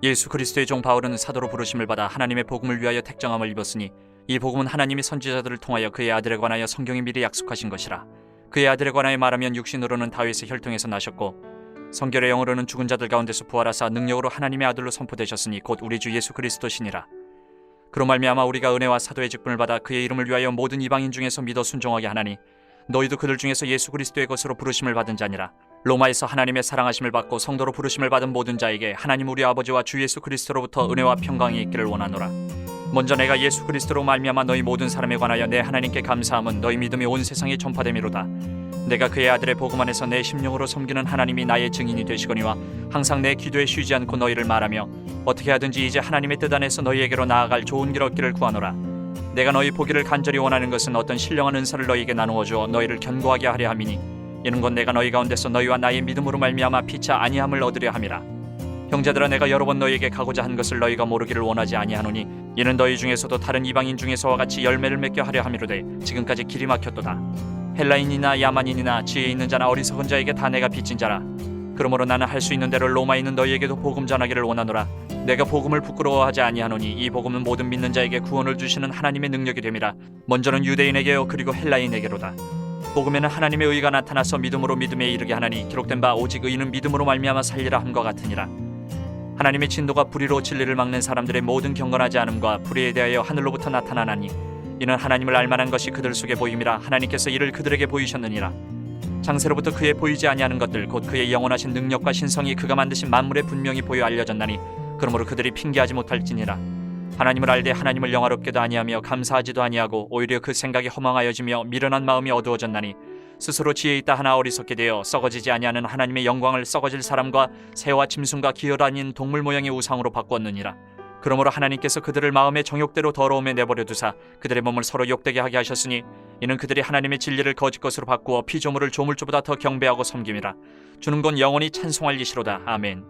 예수 그리스도의 종 바울은 사도로 부르심을 받아 하나님의 복음을 위하여 택정함을 입었으니 이 복음은 하나님이 선지자들을 통하여 그의 아들에 관하여 성경이 미리 약속하신 것이라. 그의 아들에 관하여 말하면 육신으로는 다윗의 혈통에서 나셨고 성결의 영으로는 죽은 자들 가운데서 부활하사 능력으로 하나님의 아들로 선포되셨으니 곧 우리 주 예수 그리스도시니라. 그로 말미암아 우리가 은혜와 사도의 직분을 받아 그의 이름을 위하여 모든 이방인 중에서 믿어 순종하게 하나니 너희도 그들 중에서 예수 그리스도의 것으로 부르심을 받은 자니라. 로마에서 하나님의 사랑하심을 받고 성도로 부르심을 받은 모든 자에게 하나님 우리 아버지와 주 예수 그리스도로부터 은혜와 평강이 있기를 원하노라. 먼저 내가 예수 그리스도로 말미암아 너희 모든 사람에 관하여 내 하나님께 감사함은 너희 믿음이 온 세상에 전파됨이로다. 내가 그의 아들의 복음 안에서 내 심령으로 섬기는 하나님이 나의 증인이 되시거니와 항상 내 기도에 쉬지 않고 너희를 말하며 어떻게 하든지 이제 하나님의 뜻 안에서 너희에게로 나아갈 좋은 길 얻기를 구하노라. 내가 너희 보기를 간절히 원하는 것은 어떤 신령한 은사를 너희에게 나누어 주어 너희를 견고하게 하려 함이니 이는 곧 내가 너희 가운데서 너희와 나의 믿음으로 말미암아 피차 아니함을 얻으려 함이라. 형제들아, 내가 여러 번 너희에게 가고자 한 것을 너희가 모르기를 원하지 아니하노니 이는 너희 중에서도 다른 이방인 중에서와 같이 열매를 맺게 하려 함이로되 지금까지 길이 막혔도다. 헬라인이나 야만인이나 지혜 있는 자나 어리석은 자에게 다 내가 빚진 자라. 그러므로 나는 할 수 있는 대로 로마에 있는 너희에게도 복음 전하기를 원하노라. 내가 복음을 부끄러워하지 아니하노니 이 복음은 모든 믿는 자에게 구원을 주시는 하나님의 능력이 됨이라. 먼저는 유대인에게요 그리고 헬라인에게로다. 복음에는 하나님의 의가 나타나서 믿음으로 믿음에 이르게 하나니 기록된 바 오직 의인은 믿음으로 말미암아 살리라 함과 같으니라. 하나님의 진도가 불의로 진리를 막는 사람들의 모든 경건하지 않음과 불의에 대하여 하늘로부터 나타나나니 이는 하나님을 알만한 것이 그들 속에 보임이라. 하나님께서 이를 그들에게 보이셨느니라. 장세로부터 그의 보이지 아니하는 것들 곧 그의 영원하신 능력과 신성이 그가 만드신 만물에 분명히 보여 알려졌나니 그러므로 그들이 핑계하지 못할지니라. 하나님을 알되 하나님을 영화롭게도 아니하며 감사하지도 아니하고 오히려 그 생각이 허망하여지며 미련한 마음이 어두워졌나니 스스로 지혜 있다 하나 어리석게 되어 썩어지지 아니하는 하나님의 영광을 썩어질 사람과 새와 짐승과 기혈 아닌 동물 모양의 우상으로 바꾸었느니라. 그러므로 하나님께서 그들을 마음의 정욕대로 더러움에 내버려 두사 그들의 몸을 서로 욕되게 하게 하셨으니 이는 그들이 하나님의 진리를 거짓 것으로 바꾸어 피조물을 조물주보다 더 경배하고 섬김이라. 주는 건 영원히 찬송할 이시로다. 아멘.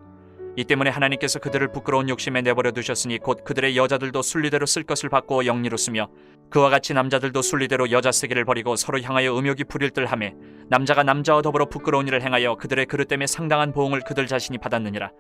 이 때문에 하나님께서 그들을 부끄러운 욕심에 내버려 두셨으니 곧 그들의 여자들도 순리대로 쓸 것을 바꾸어 영리로 쓰며 그와 같이 남자들도 순리대로 여자 쓰기를 버리고 서로 향하여 음욕이 부릴 듯하며 남자가 남자와 더불어 부끄러운 일을 행하여 그들의 그릇 때문에 상당한 보응을 그들 자신이 받았느니라.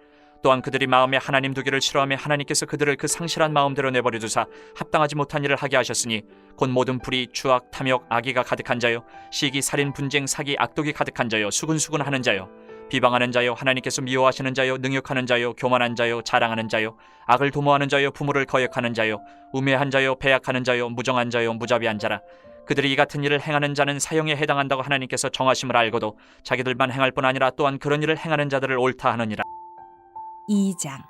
또한 그들이 마음에 하나님 두기를 싫어하며 하나님께서 그들을 그 상실한 마음대로 내버려 두사 합당하지 못한 일을 하게 하셨으니 곧 모든 불의, 추악, 탐욕, 악의가 가득한 자요 시기, 살인, 분쟁, 사기, 악독이 가득한 자요 수근수근하는 자요 비방하는 자요 하나님께서 미워하시는 자요 능욕하는 자요 교만한 자요 자랑하는 자요 악을 도모하는 자요 부모를 거역하는 자요 우매한 자요 배약하는 자요 무정한 자요 무자비한 자라. 그들이 이 같은 일을 행하는 자는 사형에 해당한다고 하나님께서 정하심을 알고도 자기들만 행할 뿐 아니라 또한 그런 일을 행하는 자들을 옳다 하느니라. 2장.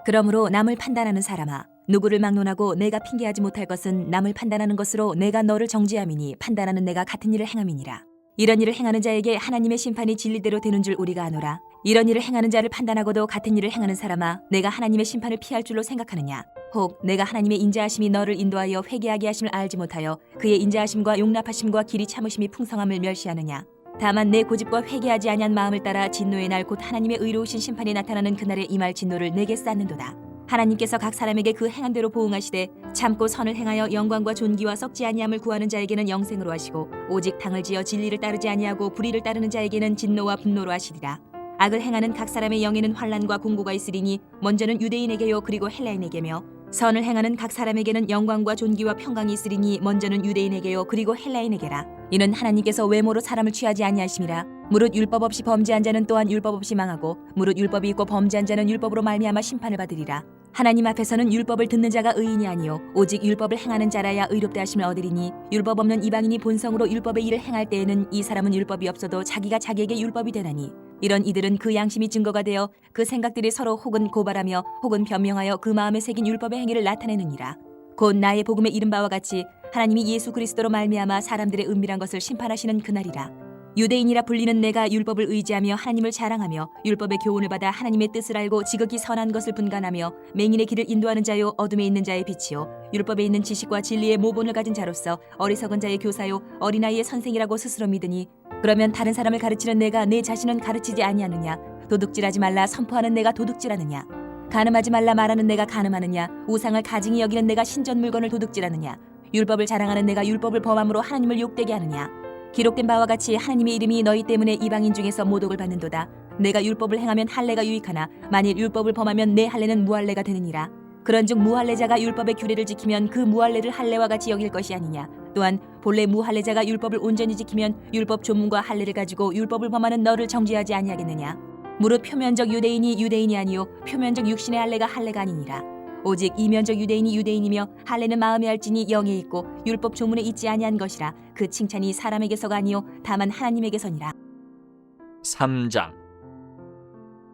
그러므로 남을 판단하는 사람아, 누구를 막론하고 내가 핑계하지 못할 것은 남을 판단하는 것으로 내가 너를 정죄함이니 판단하는 내가 같은 일을 행함이니라. 이런 일을 행하는 자에게 하나님의 심판이 진리대로 되는 줄 우리가 아노라. 이런 일을 행하는 자를 판단하고도 같은 일을 행하는 사람아, 내가 하나님의 심판을 피할 줄로 생각하느냐? 혹 내가 하나님의 인자하심이 너를 인도하여 회개하게 하심을 알지 못하여 그의 인자하심과 용납하심과 길이 참으심이 풍성함을 멸시하느냐? 다만 내 고집과 회개하지 아니한 마음을 따라 진노의 날 곧 하나님의 의로우신 심판이 나타나는 그날에 임할 진노를 내게 쌓는도다. 하나님께서 각 사람에게 그 행한 대로 보응하시되 참고 선을 행하여 영광과 존귀와 썩지 아니함을 구하는 자에게는 영생으로 하시고 오직 당을 지어 진리를 따르지 아니하고 불의를 따르는 자에게는 진노와 분노로 하시리라. 악을 행하는 각 사람의 영에는 환난과 공고가 있으리니 먼저는 유대인에게요 그리고 헬라인에게며 선을 행하는 각 사람에게는 영광과 존귀와 평강이 있으리니 먼저는 유대인에게요 그리고 헬라인에게라. 이는 하나님께서 외모로 사람을 취하지 아니하심이라. 무릇 율법 없이 범죄한 자는 또한 율법 없이 망하고 무릇 율법이 있고 범죄한 자는 율법으로 말미암아 심판을 받으리라. 하나님 앞에서는 율법을 듣는 자가 의인이 아니요 오직 율법을 행하는 자라야 의롭다 하심을 얻으리니 율법 없는 이방인이 본성으로 율법의 일을 행할 때에는 이 사람은 율법이 없어도 자기가 자기에게 율법이 되나니 이런 이들은 그 양심이 증거가 되어 그 생각들이 서로 혹은 고발하며 혹은 변명하여 그 마음에 새긴 율법의 행위를 나타내느니라. 곧 나의 복음에 이른 바와 같이 하나님이 예수 그리스도로 말미암아 사람들의 은밀한 것을 심판하시는 그날이라. 유대인이라 불리는 내가 율법을 의지하며 하나님을 자랑하며 율법의 교훈을 받아 하나님의 뜻을 알고 지극히 선한 것을 분간하며 맹인의 길을 인도하는 자요 어둠에 있는 자의 빛이요 율법에 있는 지식과 진리의 모본을 가진 자로서 어리석은 자의 교사요 어린아이의 선생이라고 스스로 믿으니 그러면 다른 사람을 가르치는 내가 내 자신은 가르치지 아니하느냐? 도둑질하지 말라 선포하는 내가 도둑질하느냐? 간음하지 말라 말하는 내가 간음하느냐? 우상을 가증히 여기는 내가 신전 물건을 도둑질하느냐? 율법을 자랑하는 내가 율법을 범함으로 하나님을 욕되게 하느냐? 기록된 바와 같이 하나님의 이름이 너희 때문에 이방인 중에서 모독을 받는도다. 내가 율법을 행하면 할례가 유익하나 만일 율법을 범하면 내 할례는 무할례가 되느니라. 그런즉 무할례자가 율법의 규례를 지키면 그 무할례를 할례와 같이 여길 것이 아니냐. 또한 본래 무할례자가 율법을 온전히 지키면 율법 조문과 할례를 가지고 율법을 범하는 너를 정죄하지 아니하겠느냐. 무릇 표면적 유대인이 유대인이 아니요 표면적 육신의 할례가 할례가 아니니라. 오직 이면적 유대인이 유대인이며 할례는 마음에 할지니 영에 있고 율법 조문에 있지 아니한 것이라. 그 칭찬이 사람에게서가 아니요 다만 하나님에게서니라. 3장.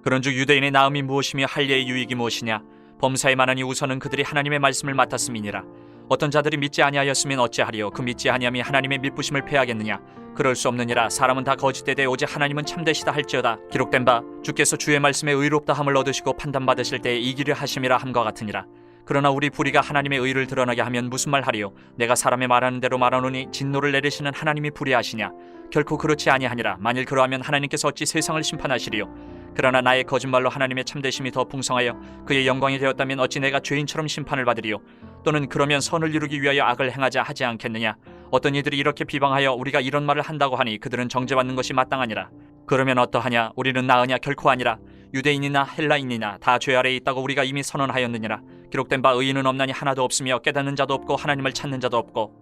그런즉 유대인의 나음이 무엇이며 할례의 유익이 무엇이냐. 범사에 만하니 우선은 그들이 하나님의 말씀을 맡았음이니라. 어떤 자들이 믿지 아니하였으면 어찌하리요. 그 믿지 아니함이 하나님의 믿부심을 패하겠느냐. 그럴 수 없느니라. 사람은 다 거짓되되 오직 하나님은 참되시다 할지어다. 기록된 바 주께서 주의 말씀에 의롭다 함을 얻으시고 판단받으실 때에 이기려 하심이라 함과 같으니라. 그러나 우리 불의가 하나님의 의를 드러나게 하면 무슨 말 하리요. 내가 사람의 말하는 대로 말하노니 진노를 내리시는 하나님이 불의하시냐. 결코 그렇지 아니하니라. 만일 그러하면 하나님께서 어찌 세상을 심판하시리요. 그러나 나의 거짓말로 하나님의 참되심이 더 풍성하여 그의 영광이 되었다면 어찌 내가 죄인처럼 심판을 받으리요. 또는 그러면 선을 이루기 위하여 악을 행하자 하지 않겠느냐. 어떤 이들이 이렇게 비방하여 우리가 이런 말을 한다고 하니 그들은 정죄받는 것이 마땅하니라. 그러면 어떠하냐. 우리는 나으냐. 결코 아니라. 유대인이나 헬라인이나 다 죄 아래에 있다고 우리가 이미 선언하였느니라. 기록된 바 의인은 없나니 하나도 없으며 깨닫는 자도 없고 하나님을 찾는 자도 없고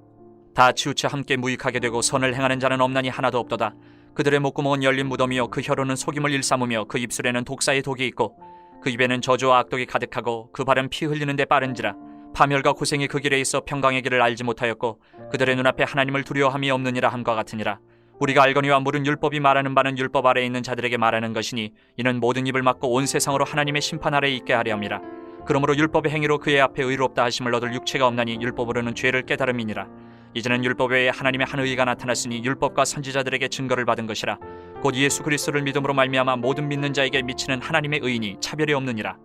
다 치우쳐 함께 무익하게 되고 선을 행하는 자는 없나니 하나도 없도다. 그들의 목구멍은 열린 무덤이요 그 혀로는 속임을 일삼으며 그 입술에는 독사의 독이 있고 그 입에는 저주와 악독이 가득하고 그 발은 피 흘리는 데 빠른지라. 파멸과 고생이 그 길에 있어 평강의 길을 알지 못하였고 그들의 눈앞에 하나님을 두려워함이 없느니라 함과 같으니라. 우리가 알거니와 물은 율법이 말하는 바는 율법 아래에 있는 자들에게 말하는 것이니 이는 모든 입을 막고 온 세상으로 하나님의 심판 아래에 있게 하려 함이라. 그러므로 율법의 행위로 그의 앞에 의롭다 하심을 얻을 육체가 없나니 율법으로는 죄를 깨달음이니라. 이제는 율법 외에 하나님의 한 의가 나타났으니 율법과 선지자들에게 증거를 받은 것이라. 곧 예수 그리스도를 믿음으로 말미암아 모든 믿는 자에게 미치는 하나님의 의인이 차별이 없느니라.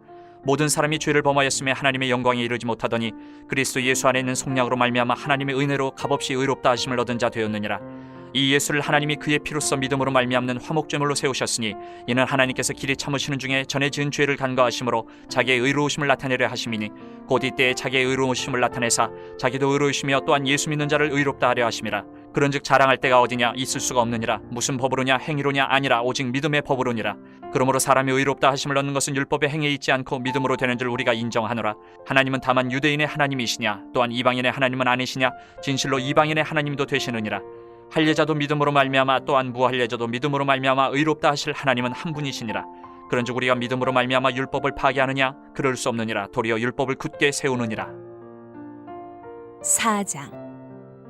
모든 사람이 죄를 범하였음에 하나님의 영광에 이르지 못하더니 그리스도 예수 안에 있는 속량으로 말미암아 하나님의 은혜로 값없이 의롭다 하심을 얻은 자 되었느니라. 이 예수를 하나님이 그의 피로써 믿음으로 말미암는 화목제물로 세우셨으니 이는 하나님께서 길이 참으시는 중에 전에 지은 죄를 간과하심으로 자기의 의로우심을 나타내려 하심이니 곧 이때에 자기의 의로우심을 나타내사 자기도 의로우시며 또한 예수 믿는 자를 의롭다 하려 하심이라. 그런즉 자랑할 때가 어디냐. 있을 수가 없느니라. 무슨 법으로냐. 행위로냐. 아니라 오직 믿음의 법으로니라. 그러므로 사람이 의롭다 하심을 얻는 것은 율법의 행위에 있지 않고 믿음으로 되는 줄 우리가 인정하노라. 하나님은 다만 유대인의 하나님이시냐. 또한 이방인의 하나님은 아니시냐. 진실로 이방인의 하나님도 되시느니라. 할례자도 믿음으로 말미암아 또한 무할례자도 믿음으로 말미암아 의롭다 하실 하나님은 한 분이시니라. 그런즉 우리가 믿음으로 말미암아 율법을 파괴하느냐. 그럴 수 없느니라. 도리어 율법을 굳게 세우느니라. 4장.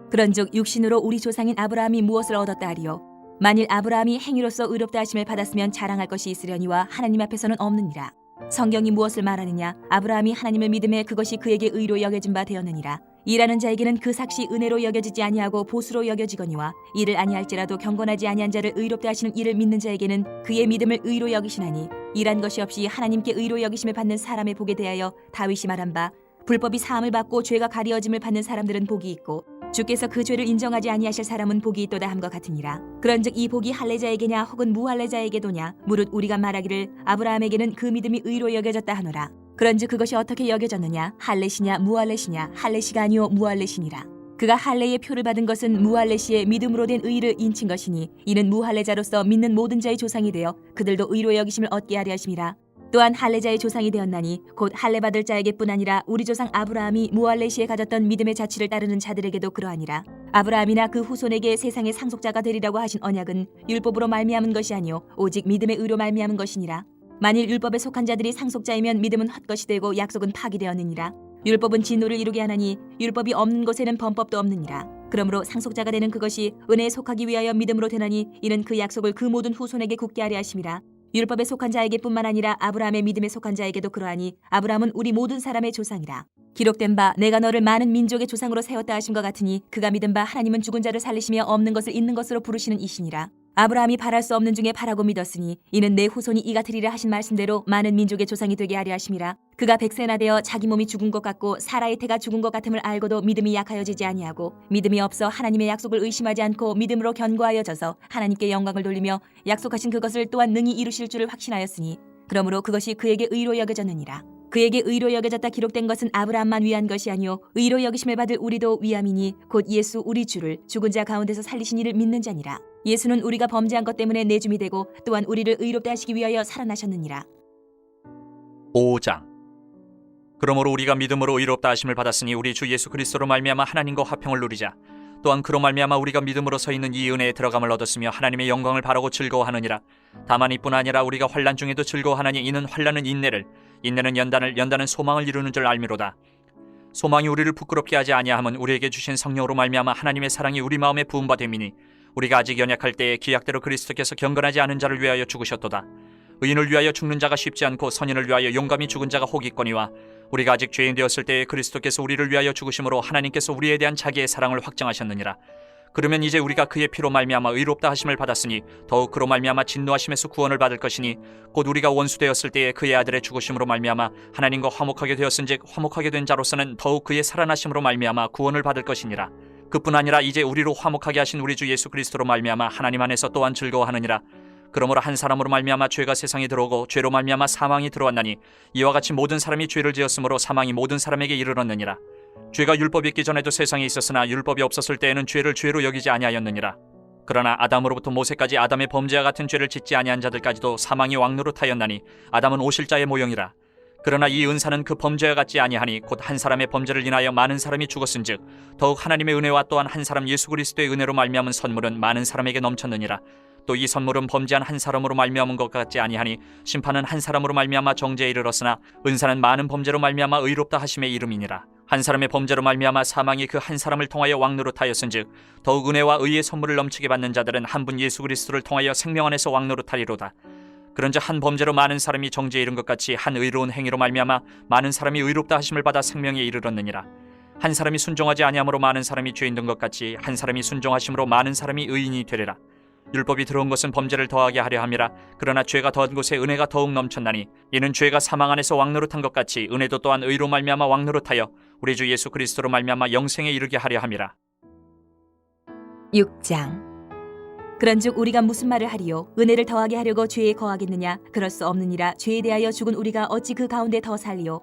그런즉 육신으로 우리 조상인 아브라함이 무엇을 얻었다 하리요. 만일 아브라함이 행위로서 의롭다 하심을 받았으면 자랑할 것이 있으려니와 하나님 앞에서는 없느니라. 성경이 무엇을 말하느냐. 아브라함이 하나님을 믿음에 그것이 그에게 의로 여겨진 바 되었느니라. 일하는 자에게는 그 삭시 은혜로 여겨지지 아니하고 보수로 여겨지거니와 이를 아니할지라도 경건하지 아니한 자를 의롭다 하시는 이를 믿는 자에게는 그의 믿음을 의로 여기시나니 일한 것이 없이 하나님께 의로 여기심을 받는 사람의 복에 대하여 다윗이 말한 바 불법이 사함을 받고 죄가 가리어짐을 받는 사람들은 복이 있고 주께서 그 죄를 인정하지 아니하실 사람은 복이 있도다 함과 같으니라. 그런즉 이 복이 할례자에게냐 혹은 무할례자에게도냐. 무릇 우리가 말하기를 아브라함에게는 그 믿음이 의로 여겨졌다 하노라. 그런즉 그것이 어떻게 여겨졌느냐. 할례시냐 무할례시냐. 할례시가 아니요 무할례시니라. 그가 할례의 표를 받은 것은 무할례시의 믿음으로 된 의를 인친 것이니 이는 무할례자로서 믿는 모든 자의 조상이 되어 그들도 의로 여기심을 얻게 하려 하심이라. 또한 할례자의 조상이 되었나니 곧 할례 받을 자에게뿐 아니라 우리 조상 아브라함이 무할례시에 가졌던 믿음의 자취를 따르는 자들에게도 그러하니라. 아브라함이나 그 후손에게 세상의 상속자가 되리라고 하신 언약은 율법으로 말미암은 것이 아니요 오직 믿음의 의로 말미암은 것이니라. 만일 율법에 속한 자들이 상속자이면 믿음은 헛것이 되고 약속은 파기되었느니라. 율법은 진노를 이루게 하나니 율법이 없는 곳에는 범법도 없느니라. 그러므로 상속자가 되는 그것이 은혜에 속하기 위하여 믿음으로 되나니 이는 그 약속을 그 모든 후손에게 굳게 하려 하심이라. 율법에 속한 자에게뿐만 아니라 아브라함의 믿음에 속한 자에게도 그러하니 아브라함은 우리 모든 사람의 조상이라. 기록된 바 내가 너를 많은 민족의 조상으로 세웠다 하심과 같으니 그가 믿은 바 하나님은 죽은 자를 살리시며 없는 것을 있는 것으로 부르시는 이시니라. 아브라함이 바랄 수 없는 중에 바라고 믿었으니 이는 내 후손이 이가 되리라 하신 말씀대로 많은 민족의 조상이 되게 하려 하심이라. 그가 백세나 되어 자기 몸이 죽은 것 같고 사라의 태가 죽은 것 같음을 알고도 믿음이 약하여지지 아니하고 믿음이 없어 하나님의 약속을 의심하지 않고 믿음으로 견고하여져서 하나님께 영광을 돌리며 약속하신 그것을 또한 능히 이루실 줄을 확신하였으니 그러므로 그것이 그에게 의로 여겨졌느니라. 그에게 의로 여겨졌다 기록된 것은 아브라함만 위한 것이 아니요 의로 여기심을 받을 우리도 위함이니 곧 예수 우리 주를 죽은 자 가운데서 살리신 이를 믿는 자니라. 예수는 우리가 범죄한 것 때문에 내줌이 되고 또한 우리를 의롭게 하시기 위하여 살아나셨느니라. 5장. 그러므로 우리가 믿음으로 의롭다 하심을 받았으니 우리 주 예수 그리스도로 말미암아 하나님과 화평을 누리자. 또한 그로 말미암아 우리가 믿음으로 서 있는 이 은혜에 들어감을 얻었으며 하나님의 영광을 바라고 즐거워하느니라. 다만 이뿐 아니라 우리가 환난 중에도 즐거워하나니 이는 환난은 인내를, 인내는 연단을, 연단은 소망을 이루는 줄 알미로다. 소망이 우리를 부끄럽게 하지 아니하면 우리에게 주신 성령으로 말미암아 하나님의 사랑이 우리 마음에 부음바 됨이니 우리가 아직 연약할 때에 기약대로 그리스도께서 경건하지 않은 자를 위하여 죽으셨도다. 의인을 위하여 죽는 자가 쉽지 않고 선인을 위하여 용감히 죽은 자가 혹 있거니와 우리가 아직 죄인 되었을 때에 그리스도께서 우리를 위하여 죽으심으로 하나님께서 우리에 대한 자기의 사랑을 확정하셨느니라. 그러면 이제 우리가 그의 피로 말미암아 의롭다 하심을 받았으니 더욱 그로 말미암아 진노하심에서 구원을 받을 것이니 곧 우리가 원수 되었을 때에 그의 아들의 죽으심으로 말미암아 하나님과 화목하게 되었은즉 화목하게 된 자로서는 더욱 그의 살아나심으로 말미암아 구원을 받을 것이니라. 그뿐 아니라 이제 우리로 화목하게 하신 우리 주 예수 그리스도로 말미암아 하나님 안에서 또한 즐거워하느니라. 그러므로 한 사람으로 말미암아 죄가 세상에 들어오고 죄로 말미암아 사망이 들어왔나니 이와 같이 모든 사람이 죄를 지었으므로 사망이 모든 사람에게 이르렀느니라. 죄가 율법이 있기 전에도 세상에 있었으나 율법이 없었을 때에는 죄를 죄로 여기지 아니하였느니라. 그러나 아담으로부터 모세까지 아담의 범죄와 같은 죄를 짓지 아니한 자들까지도 사망이 왕노릇하였나니 아담은 오실자의 모형이라. 그러나 이 은사는 그 범죄와 같지 아니하니 곧 한 사람의 범죄를 인하여 많은 사람이 죽었은즉 더욱 하나님의 은혜와 또한 한 사람 예수 그리스도의 은혜로 말미암은 선물은 많은 사람에게 넘쳤느니라. 또 이 선물은 범죄한 한 사람으로 말미암은 것 같지 아니하니 심판은 한 사람으로 말미암아 정죄에 이르렀으나 은사는 많은 범죄로 말미암아 의롭다 하심의 이름이니라. 한 사람의 범죄로 말미암아 사망이 그 한 사람을 통하여 왕노릇하였은즉 더욱 은혜와 의의 선물을 넘치게 받는 자들은 한 분 예수 그리스도를 통하여 생명 안에서 왕노릇하리로다. 그런즉 한 범죄로 많은 사람이 정죄에 이른 것 같이 한 의로운 행위로 말미암아 많은 사람이 의롭다 하심을 받아 생명에 이르렀느니라. 한 사람이 순종하지 아니함으로 많은 사람이 죄인 된 것 같이 한 사람이 순종하심으로 많은 사람이 의인이 되리라. 율법이 들어온 것은 범죄를 더하게 하려 함이라. 그러나 죄가 더한 곳에 은혜가 더욱 넘쳤나니 이는 죄가 사망 안에서 왕노릇한 것 같이 은혜도 또한 의로 말미암아 왕노릇하여 우리 주 예수 그리스도로 말미암아 영생에 이르게 하려 함이라. 6장. 그런즉 우리가 무슨 말을 하리요? 은혜를 더하게 하려고 죄에 거하겠느냐? 그럴 수 없느니라. 죄에 대하여 죽은 우리가 어찌 그 가운데 더 살리요?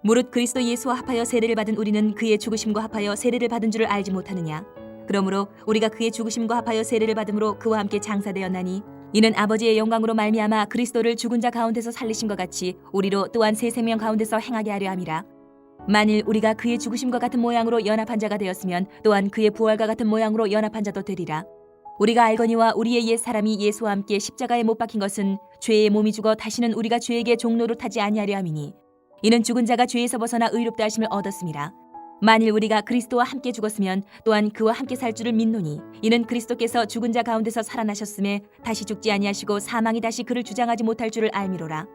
무릇 그리스도 예수와 합하여 세례를 받은 우리는 그의 죽으심과 합하여 세례를 받은 줄을 알지 못하느냐? 그러므로 우리가 그의 죽으심과 합하여 세례를 받음으로 그와 함께 장사되었나니 이는 아버지의 영광으로 말미암아 그리스도를 죽은 자 가운데서 살리신 것 같이 우리로 또한 새 생명 가운데서 행하게 하려 함이라. 만일 우리가 그의 죽으심과 같은 모양으로 연합한 자가 되었으면 또한 그의 부활과 같은 모양으로 연합한 자도 되리라. 우리가 알거니와 우리의 옛 사람이 예수와 함께 십자가에 못 박힌 것은 죄의 몸이 죽어 다시는 우리가 죄에게 종노릇하지 아니하려 함이니 이는 죽은 자가 죄에서 벗어나 의롭다 하심을 얻었음이라. 만일 우리가 그리스도와 함께 죽었으면 또한 그와 함께 살 줄을 믿노니 이는 그리스도께서 죽은 자 가운데서 살아나셨음에 다시 죽지 아니하시고 사망이 다시 그를 주장하지 못할 줄을 알미로라.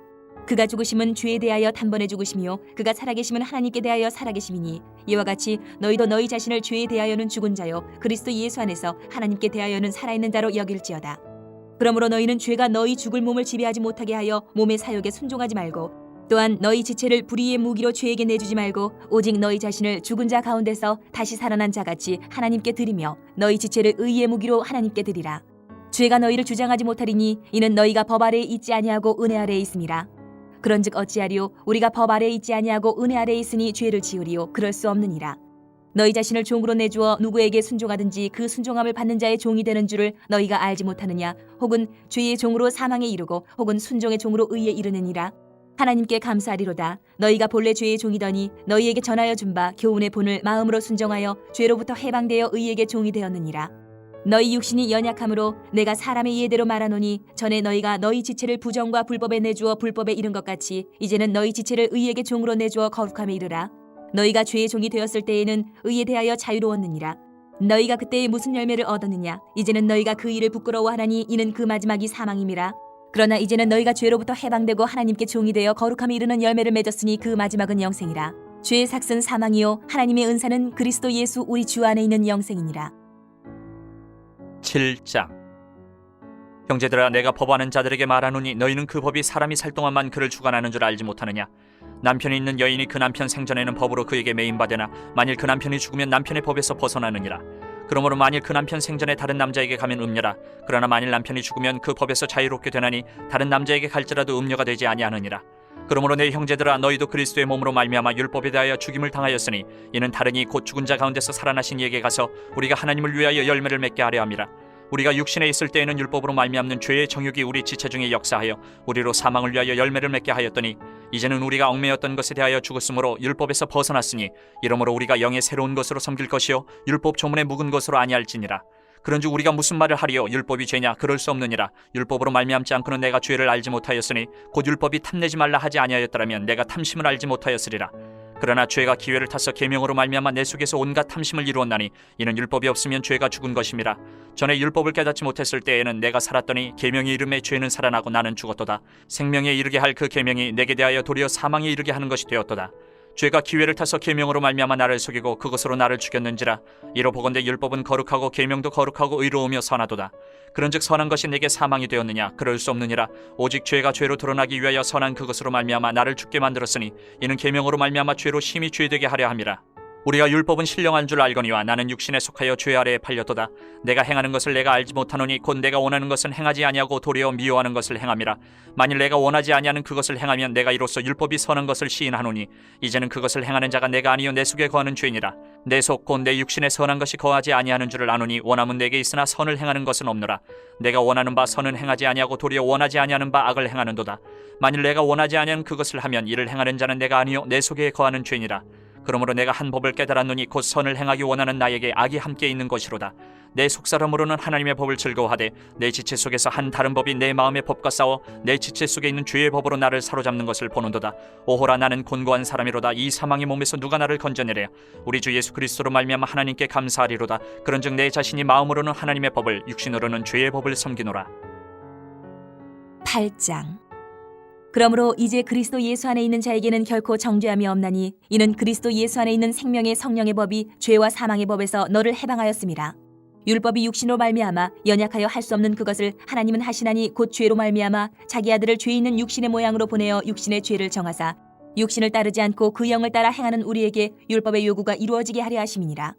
그가 죽으심은 죄에 대하여 단번에 죽으심이요 그가 살아계심은 하나님께 대하여 살아계심이니 이와 같이 너희도 너희 자신을 죄에 대하여는 죽은 자요 그리스도 예수 안에서 하나님께 대하여는 살아있는 자로 여길지어다. 그러므로 너희는 죄가 너희 죽을 몸을 지배하지 못하게 하여 몸의 사욕에 순종하지 말고 또한 너희 지체를 불의의 무기로 죄에게 내주지 말고 오직 너희 자신을 죽은 자 가운데서 다시 살아난 자같이 하나님께 드리며 너희 지체를 의의 무기로 하나님께 드리라. 죄가 너희를 주장하지 못하리니 이는 너희가 법 아래에 있지 아니하고 은혜 아래에 있음이라. 그런즉 어찌하리요? 우리가 법 아래에 있지 아니하고 은혜 아래에 있으니 죄를 지으리요? 그럴 수 없느니라. 너희 자신을 종으로 내주어 누구에게 순종하든지 그 순종함을 받는 자의 종이 되는 줄을 너희가 알지 못하느냐? 혹은 죄의 종으로 사망에 이르고 혹은 순종의 종으로 의에 이르느니라. 하나님께 감사하리로다. 너희가 본래 죄의 종이더니 너희에게 전하여 준 바 교훈의 본을 마음으로 순종하여 죄로부터 해방되어 의에게 종이 되었느니라. 너희 육신이 연약함으로 내가 사람의 예대로 말하노니 전에 너희가 너희 지체를 부정과 불법에 내주어 불법에 이른 것 같이 이제는 너희 지체를 의에게 종으로 내주어 거룩함에 이르라. 너희가 죄의 종이 되었을 때에는 의에 대하여 자유로웠느니라. 너희가 그때에 무슨 열매를 얻었느냐? 이제는 너희가 그 일을 부끄러워하나니 이는 그 마지막이 사망임이라. 그러나 이제는 너희가 죄로부터 해방되고 하나님께 종이 되어 거룩함에 이르는 열매를 맺었으니 그 마지막은 영생이라. 죄의 삭은 사망이요 하나님의 은사는 그리스도 예수 우리 주 안에 있는 영생이니라. 7장. 형제들아 내가 법하는 자들에게 말하노니 너희는 그 법이 사람이 살 동안만 그를 주관하는 줄 알지 못하느냐? 남편이 있는 여인이 그 남편 생전에는 법으로 그에게 매인받으나 만일 그 남편이 죽으면 남편의 법에서 벗어나느니라. 그러므로 만일 그 남편 생전에 다른 남자에게 가면 음녀라. 그러나 만일 남편이 죽으면 그 법에서 자유롭게 되나니 다른 남자에게 갈지라도 음녀가 되지 아니하느니라. 그러므로 내 형제들아 너희도 그리스도의 몸으로 말미암아 율법에 대하여 죽임을 당하였으니 이는 다른이 곧 죽은 자 가운데서 살아나신 이에게 가서 우리가 하나님을 위하여 열매를 맺게 하려 함이라. 우리가 육신에 있을 때에는 율법으로 말미암는 죄의 정욕이 우리 지체 중에 역사하여 우리로 사망을 위하여 열매를 맺게 하였더니 이제는 우리가 얽매였던 것에 대하여 죽었으므로 율법에서 벗어났으니 이러므로 우리가 영의 새로운 것으로 섬길 것이요 율법 조문에 묵은 것으로 아니할지니라. 그런즉 우리가 무슨 말을 하리요? 율법이 죄냐? 그럴 수 없느니라. 율법으로 말미암지 않고는 내가 죄를 알지 못하였으니 곧 율법이 탐내지 말라 하지 아니하였더라면 내가 탐심을 알지 못하였으리라. 그러나 죄가 기회를 타서 계명으로 말미암아 내 속에서 온갖 탐심을 이루었나니 이는 율법이 없으면 죄가 죽은 것임이라. 전에 율법을 깨닫지 못했을 때에는 내가 살았더니 계명이 이름에 죄는 살아나고 나는 죽었도다. 생명에 이르게 할 그 계명이 내게 대하여 도리어 사망에 이르게 하는 것이 되었도다. 죄가 기회를 타서 계명으로 말미암아 나를 속이고 그것으로 나를 죽였는지라. 이로 보건대 율법은 거룩하고 계명도 거룩하고 의로우며 선하도다. 그런즉 선한 것이 내게 사망이 되었느냐? 그럴 수 없느니라. 오직 죄가 죄로 드러나기 위하여 선한 그것으로 말미암아 나를 죽게 만들었으니 이는 계명으로 말미암아 죄로 심히 죄되게 하려 함이라. 우리가 율법은 신령한 줄 알거니와 나는 육신에 속하여 죄 아래에 팔렸도다. 내가 행하는 것을 내가 알지 못하노니 곧 내가 원하는 것은 행하지 아니하고 도리어 미워하는 것을 행함이라. 만일 내가 원하지 아니하는 그것을 행하면 내가 이로써 율법이 선한 것을 시인하노니 이제는 그것을 행하는 자가 내가 아니요 내 속에 거하는 죄니라. 내 속 곧 내 육신에 선한 것이 거하지 아니하는 줄을 아노니 원함은 내게 있으나 선을 행하는 것은 없노라. 내가 원하는 바 선은 행하지 아니하고 도리어 원하지 아니하는 바 악을 행하는도다. 만일 내가 원하지 아니하는 그것을 하면 이를 행하는 자는 내가 아니요 내 속에 거하는 죄니라. 그러므로 내가 한 법을 깨달았노니 곧 선을 행하기 원하는 나에게 악이 함께 있는 것이로다. 내 속사람으로는 하나님의 법을 즐거워하되 내 지체 속에서 한 다른 법이 내 마음의 법과 싸워 내 지체 속에 있는 죄의 법으로 나를 사로잡는 것을 보는도다. 오호라 나는 곤고한 사람이로다. 이 사망의 몸에서 누가 나를 건져내랴. 우리 주 예수 그리스도로 말미암아 하나님께 감사하리로다. 그런즉 내 자신이 마음으로는 하나님의 법을 육신으로는 죄의 법을 섬기노라. 8장. 그러므로 이제 그리스도 예수 안에 있는 자에게는 결코 정죄함이 없나니 이는 그리스도 예수 안에 있는 생명의 성령의 법이 죄와 사망의 법에서 너를 해방하였음이라. 율법이 육신으로 말미암아 연약하여 할 수 없는 그것을 하나님은 하시나니 곧 죄로 말미암아 자기 아들을 죄 있는 육신의 모양으로 보내어 육신의 죄를 정하사 육신을 따르지 않고 그 영을 따라 행하는 우리에게 율법의 요구가 이루어지게 하려 하심이니라.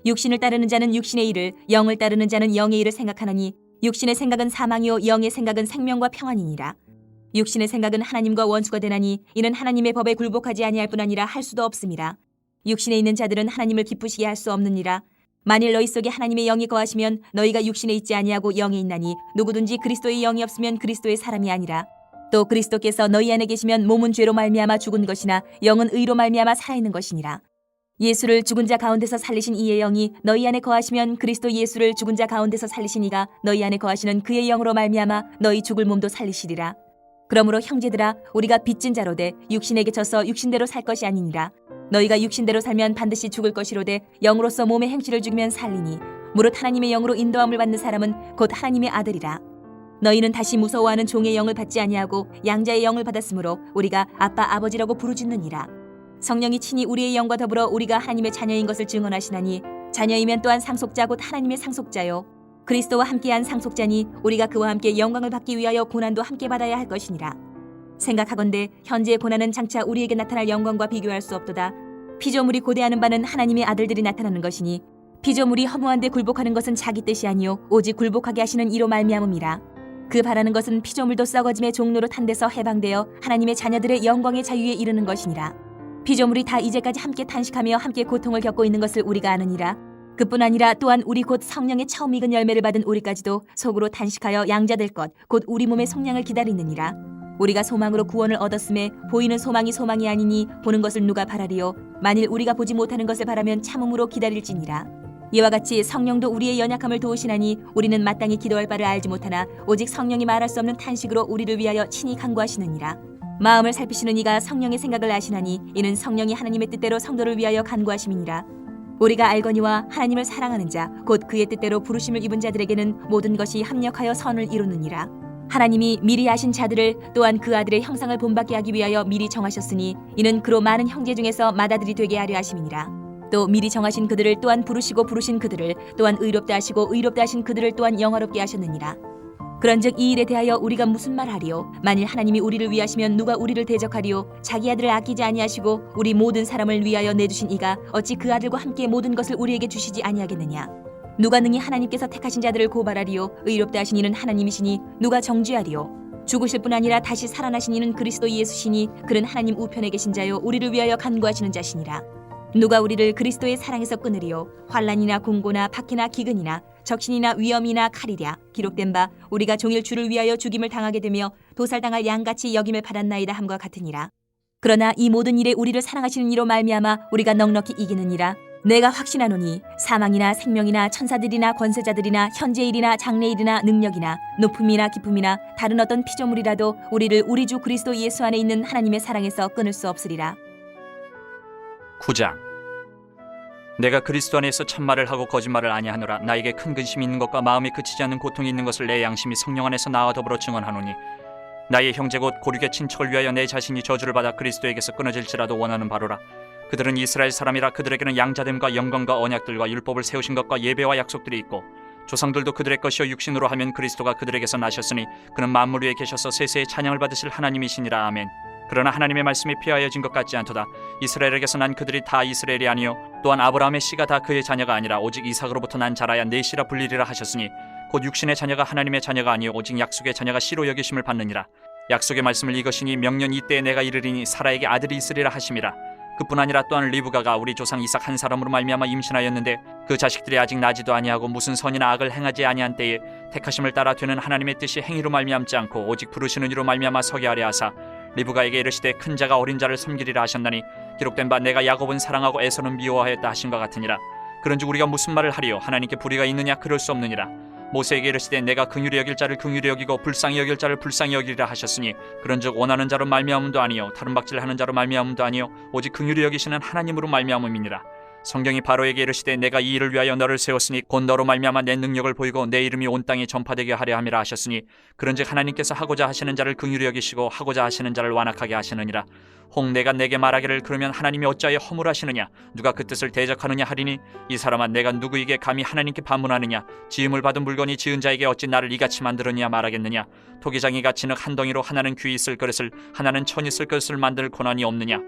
육신을 따르는 자는 육신의 일을, 영을 따르는 자는 영의 일을 생각하나니 육신의 생각은 사망이요 영의 생각은 생명과 평안이니라. 육신의 생각은 하나님과 원수가 되나니 이는 하나님의 법에 굴복하지 아니할 뿐 아니라 할 수도 없음이라. 육신에 있는 자들은 하나님을 기쁘시게 할 수 없느니라. 만일 너희 속에 하나님의 영이 거하시면 너희가 육신에 있지 아니하고 영에 있나니 누구든지 그리스도의 영이 없으면 그리스도의 사람이 아니라. 또 그리스도께서 너희 안에 계시면 몸은 죄로 말미암아 죽은 것이나 영은 의로 말미암아 살아있는 것이니라. 예수를 죽은 자 가운데서 살리신 이의 영이 너희 안에 거하시면 그리스도 예수를 죽은 자 가운데서 살리신 이가 너희 안에 거하시는 그의 영으로 말미암아 너희 죽을 몸도 살리시리라. 그러므로 형제들아 우리가 빚진 자로되 육신에게 져서 육신대로 살 것이 아니니라. 너희가 육신대로 살면 반드시 죽을 것이로되 영으로서 몸의 행실을 죽이면 살리니 무릇 하나님의 영으로 인도함을 받는 사람은 곧 하나님의 아들이라. 너희는 다시 무서워하는 종의 영을 받지 아니하고 양자의 영을 받았으므로 우리가 아빠 아버지라고 부르짖느니라. 성령이 친히 우리의 영과 더불어 우리가 하나님의 자녀인 것을 증언하시나니 자녀이면 또한 상속자 곧 하나님의 상속자요 그리스도와 함께한 상속자니 우리가 그와 함께 영광을 받기 위하여 고난도 함께 받아야 할 것이니라. 생각하건대 현재의 고난은 장차 우리에게 나타날 영광과 비교할 수 없도다. 피조물이 고대하는 바는 하나님의 아들들이 나타나는 것이니 피조물이 허무한 데 굴복하는 것은 자기 뜻이 아니요 오직 굴복하게 하시는 이로 말미암음이라. 그 바라는 것은 피조물도 썩어짐의 종로로 탄 데서 해방되어 하나님의 자녀들의 영광의 자유에 이르는 것이니라. 피조물이 다 이제까지 함께 탄식하며 함께 고통을 겪고 있는 것을 우리가 아느니라. 그뿐 아니라 또한 우리 곧 성령의 처음 익은 열매를 받은 우리까지도 속으로 탄식하여 양자될 것 곧 우리 몸의 속량을 기다리느니라. 우리가 소망으로 구원을 얻었음에 보이는 소망이 소망이 아니니 보는 것을 누가 바라리요. 만일 우리가 보지 못하는 것을 바라면 참음으로 기다릴지니라. 이와 같이 성령도 우리의 연약함을 도우시나니 우리는 마땅히 기도할 바를 알지 못하나 오직 성령이 말할 수 없는 탄식으로 우리를 위하여 친히 간구하시느니라. 마음을 살피시는 이가 성령의 생각을 아시나니 이는 성령이 하나님의 뜻대로 성도를 위하여 간구하심이니라. 우리가 알거니와 하나님을 사랑하는 자 곧 그의 뜻대로 부르심을 입은 자들에게는 모든 것이 합력하여 선을 이루느니라. 하나님이 미리 아신 자들을 또한 그 아들의 형상을 본받게 하기 위하여 미리 정하셨으니 이는 그로 많은 형제 중에서 맏아들이 되게 하려 하심이니라. 또 미리 정하신 그들을 또한 부르시고 부르신 그들을 또한 의롭다 하시고 의롭다 하신 그들을 또한 영화롭게 하셨느니라. 그런즉 이 일에 대하여 우리가 무슨 말하리요? 만일 하나님이 우리를 위하시면 누가 우리를 대적하리요? 자기 아들을 아끼지 아니하시고 우리 모든 사람을 위하여 내주신 이가 어찌 그 아들과 함께 모든 것을 우리에게 주시지 아니하겠느냐? 누가 능히 하나님께서 택하신 자들을 고발하리요? 의롭다 하신 이는 하나님이시니 누가 정죄하리요? 죽으실 뿐 아니라 다시 살아나신 이는 그리스도 예수시니 그는 하나님 우편에 계신 자요 우리를 위하여 간구하시는 자시니라. 누가 우리를 그리스도의 사랑에서 끊으리요? 환난이나 공고나 박해나 기근이나 적신이나 위험이나 칼이랴 기록된 바 우리가 종일 주를 위하여 죽임을 당하게 되며 도살당할 양같이 여김을 받았나이다 함과 같으니라. 그러나 이 모든 일에 우리를 사랑하시는 이로 말미암아 우리가 넉넉히 이기느니라. 내가 확신하노니 사망이나 생명이나 천사들이나 권세자들이나 현재일이나 장래일이나 능력이나 높음이나 깊음이나 다른 어떤 피조물이라도 우리를 우리 주 그리스도 예수 안에 있는 하나님의 사랑에서 끊을 수 없으리라. 9장. 내가 그리스도 안에서 참말을 하고 거짓말을 아니하노라. 나에게 큰 근심이 있는 것과 마음이 그치지 않는 고통이 있는 것을 내 양심이 성령 안에서 나와 더불어 증언하노니 나의 형제 곧 고륙의 친척을 위하여 내 자신이 저주를 받아 그리스도에게서 끊어질지라도 원하는 바로라. 그들은 이스라엘 사람이라 그들에게는 양자됨과 영광과 언약들과 율법을 세우신 것과 예배와 약속들이 있고 조상들도 그들의 것이요 육신으로 하면 그리스도가 그들에게서 나셨으니 그는 만물 위에 계셔서 세세의 찬양을 받으실 하나님이시니라. 아멘. 그러나 하나님의 말씀이 피하여진 것 같지 않도다. 이스라엘에게서 난 그들이 다 이스라엘이 아니요 또한 아브라함의 씨가 다 그의 자녀가 아니라 오직 이삭으로부터 난 자라야 내 씨라 불리리라 하셨으니 곧 육신의 자녀가 하나님의 자녀가 아니요 오직 약속의 자녀가 씨로 여기심을 받느니라. 약속의 말씀을 이것이니 명년 이때에 내가 이르리니 사라에게 아들이 있으리라 하심이라. 그뿐 아니라 또한 리브가가 우리 조상 이삭 한 사람으로 말미암아 임신하였는데 그 자식들이 아직 나지도 아니하고 무슨 선이나 악을 행하지 아니한 때에 택하심을 따라 되는 하나님의 뜻이 행위로 말미암지 않고 오직 부르시는 이로 말미암아 서게 하려 하사 리브가에게 이르시되 큰 자가 어린 자를 섬기리라 하셨나니 기록된 바 내가 야곱은 사랑하고 에서는 미워하였다 하신 것 같으니라. 그런즉 우리가 무슨 말을 하리요? 하나님께 불의가 있느냐? 그럴 수 없느니라. 모세에게 이르시되 내가 긍휼히 여길 자를 긍휼히 여기고 불쌍히 여길 자를 불쌍히 여기리라 하셨으니 그런즉 원하는 자로 말미암음도 아니요 다른 박질하는 자로 말미암음도 아니요 오직 긍휼히 여기시는 하나님으로 말미암음이니라. 성경이 바로에게 이르시되 내가 이 일을 위하여 너를 세웠으니 곧 너로 말미암아 내 능력을 보이고 내 이름이 온 땅에 전파되게 하려 함이라 하셨으니 그런즉 하나님께서 하고자 하시는 자를 긍휼히 여기시고 하고자 하시는 자를 완악하게 하시느니라. 혹 내가 내게 말하기를 그러면 하나님이 어찌하여 허물하시느냐? 누가 그 뜻을 대적하느냐 하리니 이 사람아 내가 누구에게 감히 하나님께 반문하느냐? 지음을 받은 물건이 지은 자에게 어찌 나를 이같이 만들었냐 말하겠느냐? 토기장이가 진흙 한 덩이로 하나는 귀 있을 그릇을 하나는 천 있을 그릇을 만들 권한이 없느냐?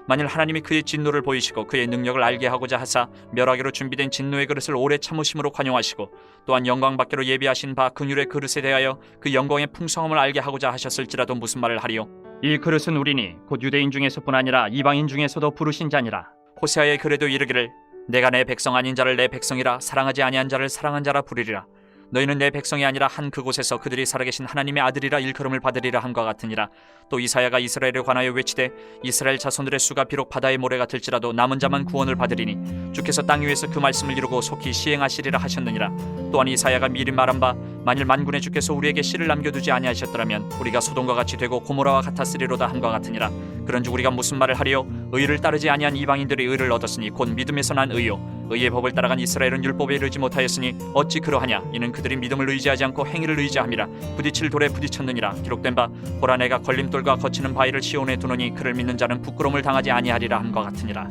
만일 하나님이 그의 진노를 보이시고 그의 능력을 알게 하고자 하사 멸하기로 준비된 진노의 그릇을 오래 참으심으로 관용하시고 또한 영광받기로 예비하신 바 긍휼의 그릇에 대하여 그 영광의 풍성함을 알게 하고자 하셨을지라도 무슨 말을 하리요? 이 그릇은 우리니 곧 유대인 중에서뿐 아니라 이방인 중에서도 부르신 자니라. 호세아의 글에도 이르기를 내가 내 백성 아닌 자를 내 백성이라 사랑하지 아니한 자를 사랑한 자라 부르리라. 너희는 내 백성이 아니라 한 그곳에서 그들이 살아계신 하나님의 아들이라 일컬음을 받으리라 함과 같으니라. 또 이사야가 이스라엘에 관하여 외치되 이스라엘 자손들의 수가 비록 바다의 모래 같을지라도 남은 자만 구원을 받으리니 주께서 땅 위에서 그 말씀을 이루고 속히 시행하시리라 하셨느니라. 또한 이사야가 미리 말한 바 만일 만군의 주께서 우리에게 씨를 남겨두지 아니하셨더라면 우리가 소돔과 같이 되고 고모라와 같았으리로다 함과 같으니라. 그런즉 우리가 무슨 말을 하리요? 의를 따르지 아니한 이방인들이 의를 얻었으니 곧 믿음에서 난 의요 의의 법을 따라간 이스라엘은 율법에 이르지 못하였으니 어찌 그러하냐? 이는 그들이 믿음을 의지하지 않고 행위를 의지함이라. 부딪힐 돌에 부딪혔느니라. 기록된 바 보라 내가 걸림돌과 거치는 바위를 시온에 두노니 그를 믿는 자는 부끄러움을 당하지 아니하리라 함과 같으니라.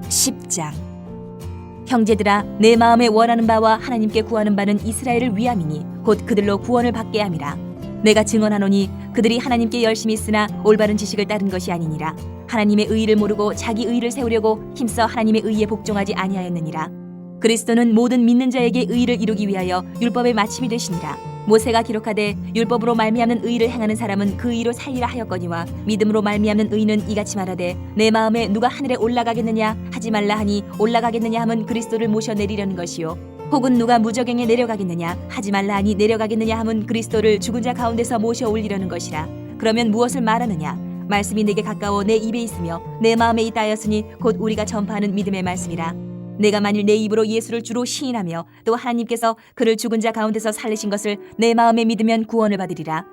10장. 형제들아 내 마음에 원하는 바와 하나님께 구하는 바는 이스라엘을 위함이니 곧 그들로 구원을 받게 함이라. 내가 증언하노니 그들이 하나님께 열심히 쓰나 올바른 지식을 따른 것이 아니니라. 하나님의 의의를 모르고 자기 의의를 세우려고 힘써 하나님의 의의에 복종하지 아니하였느니라. 그리스도는 모든 믿는 자에게 의의를 이루기 위하여 율법의 마침이 되시니라. 모세가 기록하되 율법으로 말미암는 의의를 행하는 사람은 그 의로 살리라 하였거니와 믿음으로 말미암는 의는 이같이 말하되 내 마음에 누가 하늘에 올라가겠느냐 하지 말라 하니 올라가겠느냐 함은 그리스도를 모셔내리려는 것이요 혹은 누가 무저갱에 내려가겠느냐 하지 말라 하니 내려가겠느냐 함은 그리스도를 죽은 자 가운데서 모셔 올리려는 것이라. 그러면 무엇을 말하느냐? 말씀이 내게 가까워 내 입에 있으며 내 마음에 있다 하였으니 곧 우리가 전파하는 믿음의 말씀이라. 내가 만일 내 입으로 예수를 주로 시인하며 또 하나님께서 그를 죽은 자 가운데서 살리신 것을 내 마음에 믿으면 구원을 받으리라.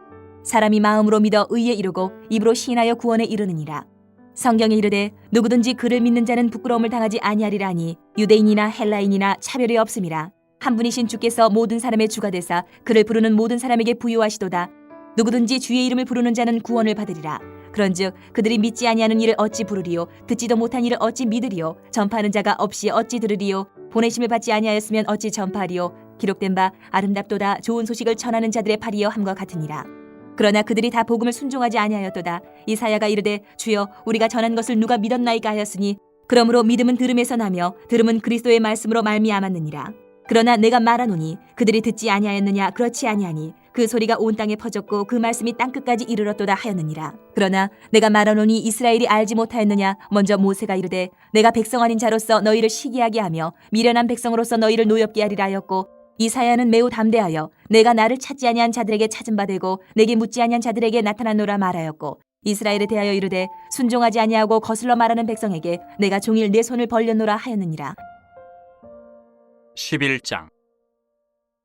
사람이 마음으로 믿어 의에 이르고 입으로 시인하여 구원에 이르느니라. 성경에 이르되 누구든지 그를 믿는 자는 부끄러움을 당하지 아니하리라 하니 유대인이나 헬라인이나 차별이 없음이라. 한 분이신 주께서 모든 사람의 주가 되사 그를 부르는 모든 사람에게 부유하시도다. 누구든지 주의 이름을 부르는 자는 구원을 받으리라. 그런즉 그들이 믿지 아니하는 일을 어찌 부르리요? 듣지도 못한 일을 어찌 믿으리요? 전파하는 자가 없이 어찌 들으리요? 보내심을 받지 아니하였으면 어찌 전파하리요? 기록된 바 아름답도다 좋은 소식을 전하는 자들의 팔이여 함과 같으니라. 그러나 그들이 다 복음을 순종하지 아니하였도다. 이사야가 이르되 주여 우리가 전한 것을 누가 믿었나이까 하였으니 그러므로 믿음은 들음에서 나며 들음은 그리스도의 말씀으로 말미암았느니라. 그러나 내가 말하노니 그들이 듣지 아니하였느냐? 그렇지 아니하니 그 소리가 온 땅에 퍼졌고 그 말씀이 땅끝까지 이르렀도다 하였느니라. 그러나 내가 말하노니 이스라엘이 알지 못하였느냐? 먼저 모세가 이르되 내가 백성 아닌 자로서 너희를 시기하게 하며 미련한 백성으로서 너희를 노엽게 하리라 하였고, 이 사야는 매우 담대하여 내가 나를 찾지 아니한 자들에게 찾은 바 되고 내게 묻지 아니한 자들에게 나타나노라 말하였고, 이스라엘에 대하여 이르되 순종하지 아니하고 거슬러 말하는 백성에게 내가 종일 내 손을 벌렸노라 하였느니라. 11장.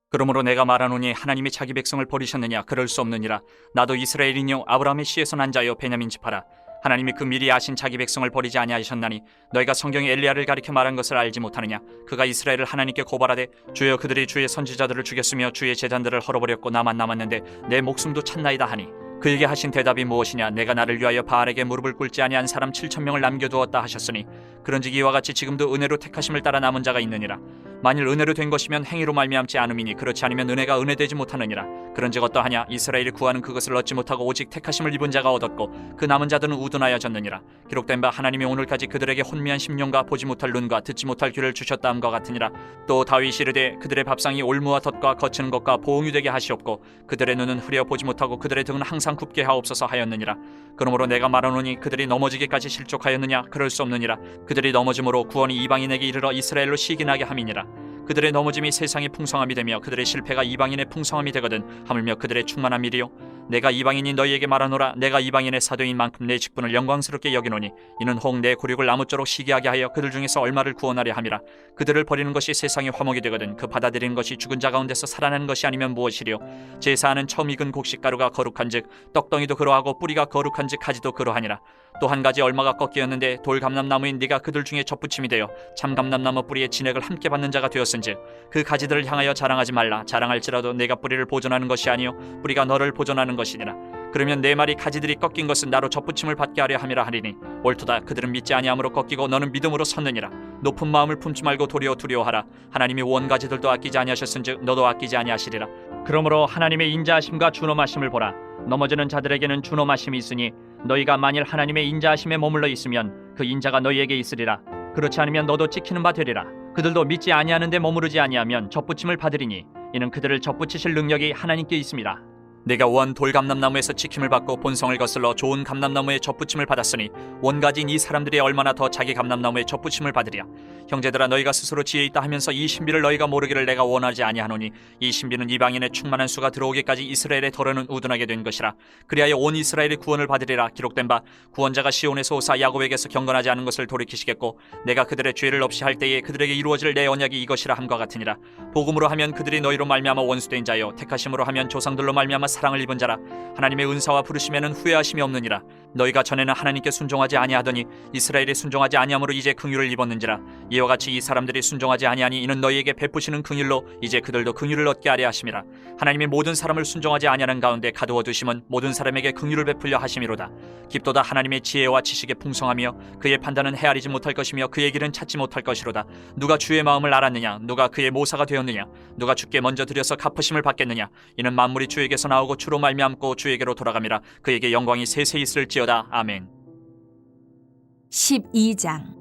그러므로 내가 말하노니 하나님이 자기 백성을 버리셨느냐? 그럴 수 없느니라. 나도 이스라엘이뇨 아브라함의 씨에서 난 자여 베냐민 지파라. 하나님이 그 미리 아신 자기 백성을 버리지 아니하셨나니 너희가 성경에 엘리야를 가리켜 말한 것을 알지 못하느냐? 그가 이스라엘을 하나님께 고발하되 주여 그들이 주의 선지자들을 죽였으며 주의 제단들을 헐어버렸고 나만 남았는데 내 목숨도 찾나이다 하니, 그에게 하신 대답이 무엇이냐? 내가 나를 위하여 바알에게 무릎을 꿇지 아니한 사람 7,000명을 남겨두었다 하셨으니, 그런즉 이와 같이 지금도 은혜로 택하심을 따라 남은 자가 있느니라. 만일 은혜로 된 것이면 행위로 말미암지 않음이니, 그렇지 않으면 은혜가 은혜되지 못하느니라. 그런즉 어떠하냐? 이스라엘이 구하는 그것을 얻지 못하고 오직 택하심을 입은 자가 얻었고 그 남은 자들은 우둔하여졌느니라. 기록된 바 하나님이 오늘까지 그들에게 혼미한 심령과 보지 못할 눈과 듣지 못할 귀를 주셨다 함과 같으니라. 또 다윗이 이르되 그들의 밥상이 올무와 덫과 거치는 것과 보응이 되게 하시옵고 그들의 눈은 흐려 보지 못하고 그들의 등은 항상 굽게 하옵소서 하였느니라. 그러므로 내가 말하노니 그들이 넘어지기까지 실족하였느냐? 그럴 수 없느니라. 그들이 넘어짐으로 구원이 이방인에게 이르러 이스라엘로 시기나게 함이니라. 그들의 넘어짐이 세상의 풍성함이 되며 그들의 실패가 이방인의 풍성함이 되거든 하물며 그들의 충만한 일이요 내가 이방인이 너희에게 말하노라. 내가 이방인의 사도인 만큼 내 직분을 영광스럽게 여기노니 이는 혹 내 굴욕을 나무쪼록 시기하게 하여 그들 중에서 얼마를 구원하려 함이라. 그들을 버리는 것이 세상의 화목이 되거든 그 받아들이는 것이 죽은 자 가운데서 살아나는 것이 아니면 무엇이리요? 제사하는 처음 익은 곡식가루가 거룩한즉 떡덩이도 그러하고 뿌리가 거룩한즉 가지도 그러하니라. 또 한 가지 얼마가 꺾이었는데 돌 감람나무인 네가 그들 중에 접붙임이 되어 참 감람나무 뿌리의 진액을 함께 받는 자가 되었은즉 그 가지들을 향하여 자랑하지 말라. 자랑할지라도 내가 뿌리를 보존하는 것이 아니요 뿌리가 너를 보존하는 것이니라. 그러면 내 말이 가지들이 꺾인 것은 나로 접붙임을 받게 하려 함이라 하리니, 옳도다. 그들은 믿지 아니함으로 꺾이고 너는 믿음으로 섰느니라. 높은 마음을 품지 말고 도리어 두려워하라. 하나님이 원 가지들도 아끼지 아니하셨은즉 너도 아끼지 아니하시리라. 그러므로 하나님의 인자하심과 준엄하심을 보라. 넘어지는 자들에게는 준엄하심이 있으니 너희가 만일 하나님의 인자하심에 머물러 있으면 그 인자가 너희에게 있으리라. 그렇지 않으면 너도 찍히는 바 되리라. 그들도 믿지 아니하는데 머무르지 아니하면 접붙임을 받으리니 이는 그들을 접붙이실 능력이 하나님께 있습니다. 내가 원 돌감람나무에서 지킴을 받고 본성을 거슬러 좋은 감람나무에 접붙임을 받았으니 원가지인 이 사람들이 얼마나 더 자기 감람나무에 접붙임을 받으랴. 형제들아 너희가 스스로 지혜 있다 하면서 이 신비를 너희가 모르기를 내가 원하지 아니하노니, 이 신비는 이방인의 충만한 수가 들어오기까지 이스라엘의 덜어는 우둔하게 된 것이라. 그리하여 온 이스라엘이 구원을 받으리라. 기록된 바 구원자가 시온에서 오사 야곱에게서 경건하지 않은 것을 돌이키시겠고 내가 그들의 죄를 없이 할 때에 그들에게 이루어질 내 언약이 이것이라 함과 같으니라. 복음으로 하면 그들이 너희로 말미암아 원수된 자요 택하심으로 하면 조상들로 말미암아 사랑을 입은 자라. 하나님의 은사와 부르심에는 후회하심이 없느니라. 너희가 전에는 하나님께 순종하지 아니하더니 이스라엘이 순종하지 아니함으로 이제 긍휼을 입었는지라. 이와 같이 이 사람들이 순종하지 아니하니 이는 너희에게 베푸시는 긍휼로 이제 그들도 긍휼을 얻게 하려 하심이라. 하나님이 모든 사람을 순종하지 아니하는 가운데 가두어 두심은 모든 사람에게 긍휼을 베풀려 하심이로다. 깊도다 하나님의 지혜와 지식의 풍성하며 그의 판단은 헤아리지 못할 것이며 그의 길은 찾지 못할 것이로다. 누가 주의 마음을 알았느냐? 누가 그의 모사가 되었느냐? 누가 주께 먼저 드려서 갚으심을 받겠느냐? 이는 만물이 주에게서 나오고 주로 말미암고 주에게로 돌아감이라. 그에게 영광이 세세 있을지어다. 아멘. 12장.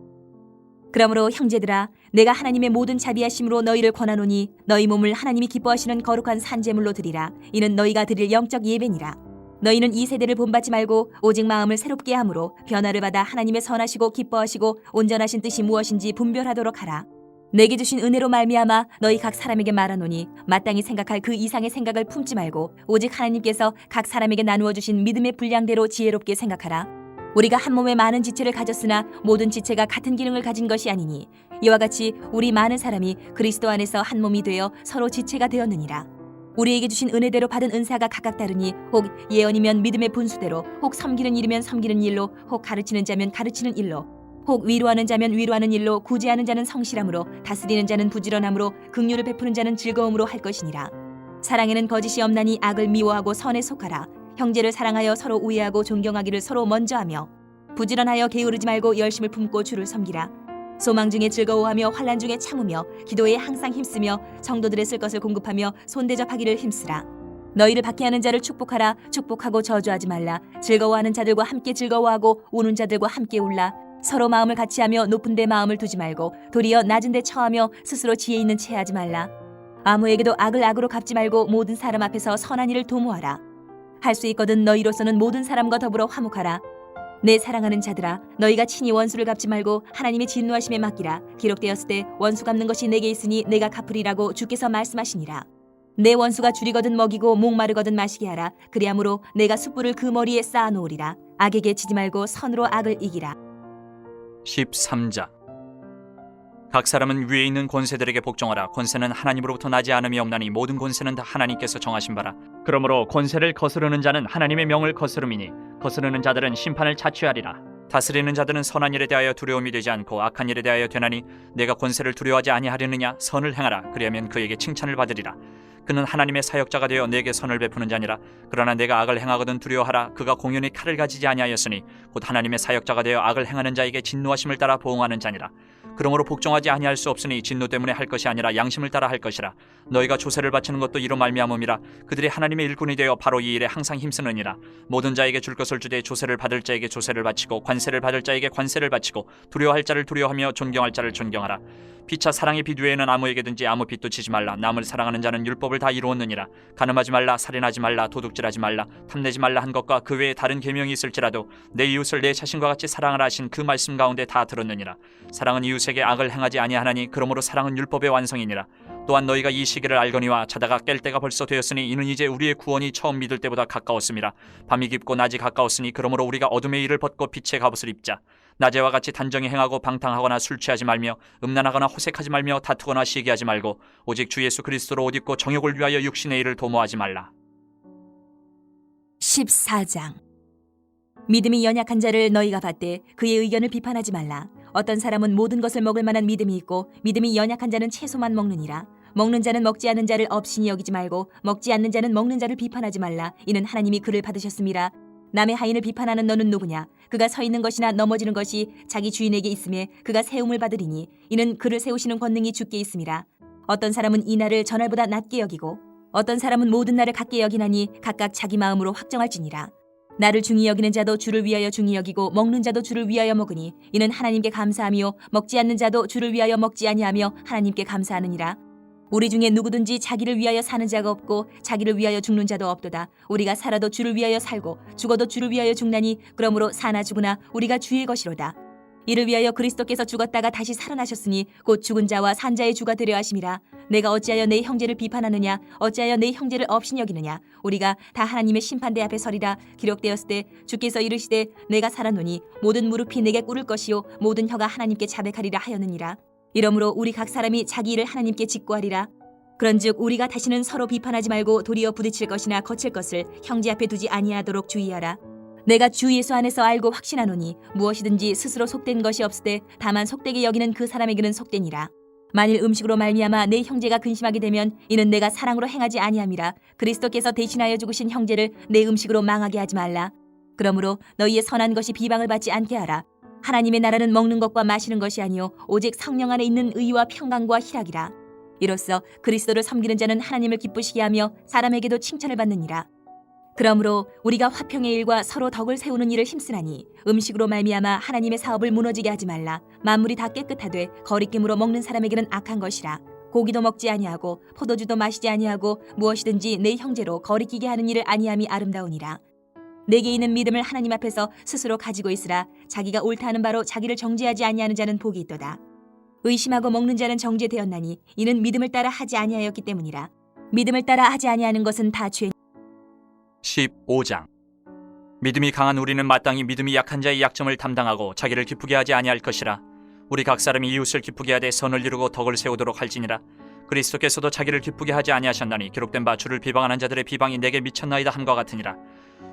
그러므로 형제들아 내가 하나님의 모든 자비하심으로 너희를 권하노니 너희 몸을 하나님이 기뻐하시는 거룩한 산제물로 드리라. 이는 너희가 드릴 영적 예배니라. 너희는 이 세대를 본받지 말고 오직 마음을 새롭게 함으로 변화를 받아 하나님의 선하시고 기뻐하시고 온전하신 뜻이 무엇인지 분별하도록 하라. 내게 주신 은혜로 말미암아 너희 각 사람에게 말하노니 마땅히 생각할 그 이상의 생각을 품지 말고 오직 하나님께서 각 사람에게 나누어 주신 믿음의 분량대로 지혜롭게 생각하라. 우리가 한 몸에 많은 지체를 가졌으나 모든 지체가 같은 기능을 가진 것이 아니니 이와 같이 우리 많은 사람이 그리스도 안에서 한 몸이 되어 서로 지체가 되었느니라. 우리에게 주신 은혜대로 받은 은사가 각각 다르니 혹 예언이면 믿음의 분수대로, 혹 섬기는 일이면 섬기는 일로, 혹 가르치는 자면 가르치는 일로, 혹 위로하는 자면 위로하는 일로, 구제하는 자는 성실함으로, 다스리는 자는 부지런함으로, 긍휼을 베푸는 자는 즐거움으로 할 것이니라. 사랑에는 거짓이 없나니 악을 미워하고 선에 속하라. 형제를 사랑하여 서로 우애하고 존경하기를 서로 먼저 하며 부지런하여 게으르지 말고 열심을 품고 주를 섬기라. 소망 중에 즐거워하며 환난 중에 참으며 기도에 항상 힘쓰며 성도들의 쓸 것을 공급하며 손대접하기를 힘쓰라. 너희를 박해하는 자를 축복하라. 축복하고 저주하지 말라. 즐거워하는 자들과 함께 즐거워하고 우는 자들과 함께 울라. 서로 마음을 같이하며 높은 데 마음을 두지 말고 도리어 낮은 데 처하며 스스로 지혜 있는 체하지 말라. 아무에게도 악을 악으로 갚지 말고 모든 사람 앞에서 선한 일을 도모하라. 할 수 있거든 너희로서는 모든 사람과 더불어 화목하라. 내 사랑하는 자들아, 너희가 친히 원수를 갚지 말고 하나님의 진노하심에 맡기라. 기록되었을 때 원수 갚는 것이 내게 있으니 내가 갚으리라고 주께서 말씀하시니라. 내 원수가 줄이거든 먹이고 목마르거든 마시게 하라. 그리함으로 내가 숯불을 그 머리에 쌓아 놓으리라. 악에게 지지 말고 선으로 악을 이기라. 13장. 각 사람은 위에 있는 권세들에게 복종하라. 권세는 하나님으로부터 나지 않음이 없나니 모든 권세는 다 하나님께서 정하신 바라. 그러므로 권세를 거스르는 자는 하나님의 명을 거스름이니 거스르는 자들은 심판을 자취하리라. 다스리는 자들은 선한 일에 대하여 두려움이 되지 않고 악한 일에 대하여 되나니 내가 권세를 두려워하지 아니하려느냐. 선을 행하라. 그리하면 그에게 칭찬을 받으리라. 그는 하나님의 사역자가 되어 내게 선을 베푸는 자니라. 그러나 내가 악을 행하거든 두려워하라. 그가 공연히 칼을 가지지 아니하였으니 곧 하나님의 사역자가 되어 악을 행하는 자에게 진노하심을 따라 보응하는 자니라. 그러므로 복종하지 아니할 수 없으니 진노 때문에 할 것이 아니라 양심을 따라 할 것이라. 너희가 조세를 바치는 것도 이로 말미암음이라. 그들이 하나님의 일꾼이 되어 바로 이 일에 항상 힘쓰느니라. 모든 자에게 줄 것을 주되 조세를 받을 자에게 조세를 바치고 관세를 받을 자에게 관세를 바치고 두려워할 자를 두려워하며 존경할 자를 존경하라. 피차 사랑의 빛 외에는 아무에게든지 아무 빛도 치지 말라. 남을 사랑하는 자는 율법을 다 이루었느니라. 간음하지 말라, 살인하지 말라, 도둑질하지 말라, 탐내지 말라 한 것과 그 외에 다른 계명이 있을지라도 내 이웃을 내 자신과 같이 사랑하라 하신 그 말씀 가운데 다 들었느니라. 사랑은 이웃에게 악을 행하지 아니하나니 그러므로 사랑은 율법의 완성이니라. 또한 너희가 이 시기를 알거니와 자다가 깰 때가 벌써 되었으니 이는 이제 우리의 구원이 처음 믿을 때보다 가까웠음이라. 밤이 깊고 낮이 가까웠으니 그러므로 우리가 어둠의 일을 벗고 빛의 갑옷을 입자. 낮에와 같이 단정히 행하고 방탕하거나 술 취하지 말며 음란하거나 호색하지 말며 다투거나 시기하지 말고 오직 주 예수 그리스도로 옷 입고 정욕을 위하여 육신의 일을 도모하지 말라. 14장. 믿음이 연약한 자를 너희가 받되 그의 의견을 비판하지 말라. 어떤 사람은 모든 것을 먹을 만한 믿음이 있고 믿음이 연약한 자는 채소만 먹느니라. 먹는 자는 먹지 않는 자를 업신이 여기지 말고 먹지 않는 자는 먹는 자를 비판하지 말라. 이는 하나님이 그를 받으셨음이라. 남의 하인을 비판하는 너는 누구냐? 그가 서 있는 것이나 넘어지는 것이 자기 주인에게 있음에 그가 세움을 받으리니 이는 그를 세우시는 권능이 주께 있음이라. 어떤 사람은 이 날을 전날보다 낮게 여기고 어떤 사람은 모든 날을 같게 여기나니 각각 자기 마음으로 확정할지니라. 나를 중히 여기는 자도 주를 위하여 중히 여기고 먹는 자도 주를 위하여 먹으니 이는 하나님께 감사하며 먹지 않는 자도 주를 위하여 먹지 아니하며 하나님께 감사하느니라. 우리 중에 누구든지 자기를 위하여 사는 자가 없고 자기를 위하여 죽는 자도 없도다. 우리가 살아도 주를 위하여 살고 죽어도 주를 위하여 죽나니 그러므로 사나 죽으나 우리가 주의 것이로다. 이를 위하여 그리스도께서 죽었다가 다시 살아나셨으니 곧 죽은 자와 산 자의 주가 되려 하심이라. 내가 어찌하여 내 형제를 비판하느냐? 어찌하여 내 형제를 업신 여기느냐? 우리가 다 하나님의 심판대 앞에 서리라. 기록되었을 때 주께서 이르시되 내가 살았노니 모든 무릎이 내게 꿇을 것이요 모든 혀가 하나님께 자백하리라 하였느니라. 이러므로 우리 각 사람이 자기 일을 하나님께 직구하리라. 그런즉 우리가 다시는 서로 비판하지 말고 도리어 부딪힐 것이나 거칠 것을 형제 앞에 두지 아니하도록 주의하라. 내가 주 예수 안에서 알고 확신하노니 무엇이든지 스스로 속된 것이 없으되 다만 속되게 여기는 그 사람에게는 속되니라. 만일 음식으로 말미암아 내 형제가 근심하게 되면 이는 내가 사랑으로 행하지 아니함이라. 그리스도께서 대신하여 죽으신 형제를 내 음식으로 망하게 하지 말라. 그러므로 너희의 선한 것이 비방을 받지 않게 하라. 하나님의 나라는 먹는 것과 마시는 것이 아니요 오직 성령 안에 있는 의와 평강과 희락이라. 이로써 그리스도를 섬기는 자는 하나님을 기쁘시게 하며 사람에게도 칭찬을 받느니라. 그러므로 우리가 화평의 일과 서로 덕을 세우는 일을 힘쓰나니 음식으로 말미암아 하나님의 사업을 무너지게 하지 말라. 만물이 다 깨끗하되 거리낌으로 먹는 사람에게는 악한 것이라. 고기도 먹지 아니하고 포도주도 마시지 아니하고 무엇이든지 내 형제로 거리끼게 하는 일을 아니함이 아름다우니라. 내게 있는 믿음을 하나님 앞에서 스스로 가지고 있으라. 자기가 옳다 하는 바로 자기를 정죄하지 아니하는 자는 복이 있도다. 의심하고 먹는 자는 정죄되었나니 이는 믿음을 따라 하지 아니하였기 때문이라. 믿음을 따라 하지 아니하는 것은 다 죄. 15장. 믿음이 강한 우리는 마땅히 믿음이 약한 자의 약점을 담당하고 자기를 기쁘게 하지 아니할 것이라. 우리 각 사람이 이웃을 기쁘게 하되 선을 이루고 덕을 세우도록 할지니라. 그리스도께서도 자기를 기쁘게 하지 아니하셨나니 기록된 바 주를 비방하는 자들의 비방이 내게 미쳤나이다 함과 같으니라.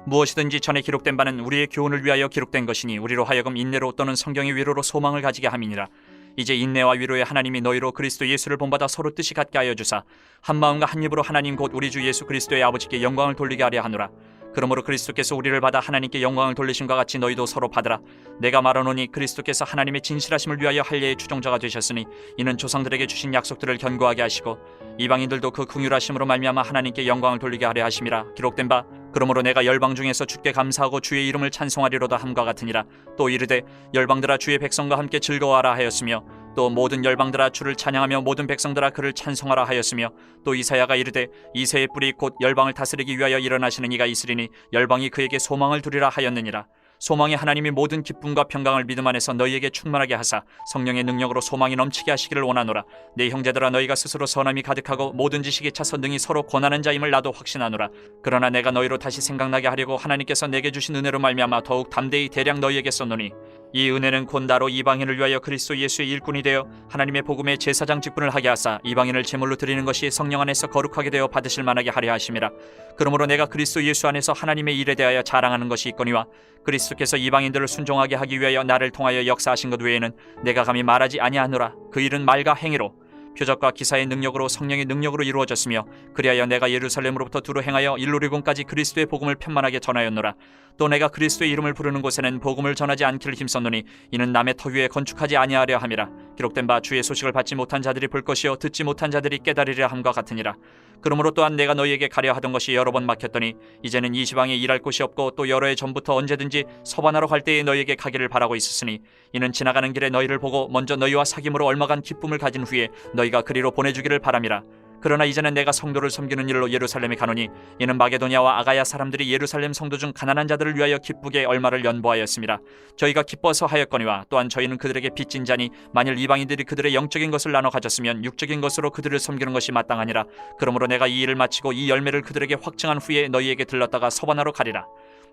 무엇이든지 전에 기록된 바는 우리의 교훈을 위하여 기록된 것이니 우리로 하여금 인내로 또는 성경의 위로로 소망을 가지게 함이니라. 이제 인내와 위로의 하나님이 너희로 그리스도 예수를 본받아 서로 뜻이 같게 하여 주사 한 마음과 한 입으로 하나님 곧 우리 주 예수 그리스도의 아버지께 영광을 돌리게 하려 하노라. 그러므로 그리스도께서 우리를 받아 하나님께 영광을 돌리심과 같이 너희도 서로 받으라. 내가 말하노니 그리스도께서 하나님의 진실하심을 위하여 할례의 추종자가 되셨으니 이는 조상들에게 주신 약속들을 견고하게 하시고 이방인들도 그 긍휼하심으로 말미암아 하나님께 영광을 돌리게 하려 하심이라. 기록된 바 그러므로 내가 열방 중에서 주께 감사하고 주의 이름을 찬송하리로다 함과 같으니라. 또 이르되 열방들아 주의 백성과 함께 즐거워하라 하였으며 또 모든 열방들아 주를 찬양하며 모든 백성들아 그를 찬송하라 하였으며 또 이사야가 이르되 이새의 뿔이 곧 열방을 다스리기 위하여 일어나시는 이가 있으리니 열방이 그에게 소망을 두리라 하였느니라. 소망이 하나님이 모든 기쁨과 평강을 믿음 안에서 너희에게 충만하게 하사 성령의 능력으로 소망이 넘치게 하시기를 원하노라. 내 형제들아 너희가 스스로 선함이 가득하고 모든 지식에 차서 능히 서로 권하는 자임을 나도 확신하노라. 그러나 내가 너희로 다시 생각나게 하려고 하나님께서 내게 주신 은혜로 말미암아 더욱 담대히 대량 너희에게 썼노니 이 은혜는 곧 나로 이방인을 위하여 그리스도 예수의 일꾼이 되어 하나님의 복음의 제사장 직분을 하게 하사 이방인을 제물로 드리는 것이 성령 안에서 거룩하게 되어 받으실 만하게 하려 하심이라. 그러므로 내가 그리스도 예수 안에서 하나님의 일에 대하여 자랑하는 것이 있거니와 그리스도께서 이방인들을 순종하게 하기 위하여 나를 통하여 역사하신 것 외에는 내가 감히 말하지 아니하노라. 그 일은 말과 행위로 표적과 기사의 능력으로 성령의 능력으로 이루어졌으며 그리하여 내가 예루살렘으로부터 두루 행하여 일루리곤까지 그리스도의 복음을 편만하게 전하였노라. 또 내가 그리스도의 이름을 부르는 곳에는 복음을 전하지 않기를 힘썼노니 이는 남의 터 위에 건축하지 아니하려 함이라. 기록된 바 주의 소식을 받지 못한 자들이 볼 것이요 듣지 못한 자들이 깨달으리라 함과 같으니라. 그러므로 또한 내가 너희에게 가려 하던 것이 여러 번 막혔더니 이제는 이 지방에 일할 곳이 없고 또 여러 해 전부터 언제든지 서반하러 갈 때에 너희에게 가기를 바라고 있었으니 이는 지나가는 길에 너희를 보고 먼저 너희와 사귐으로 얼마간 기쁨을 가진 후에 너희가 그리로 보내주기를 바람이라. 그러나 이제는 내가 성도를 섬기는 일로 예루살렘에 가노니 이는 마게도냐와 아가야 사람들이 예루살렘 성도 중 가난한 자들을 위하여 기쁘게 얼마를 연보하였습니다. 저희가 기뻐서 하였거니와 또한 저희는 그들에게 빚진 자니 만일 이방인들이 그들의 영적인 것을 나눠 가졌으면 육적인 것으로 그들을 섬기는 것이 마땅하니라. 그러므로 내가 이 일을 마치고 이 열매를 그들에게 확증한 후에 너희에게 들렀다가 서반하러 가리라.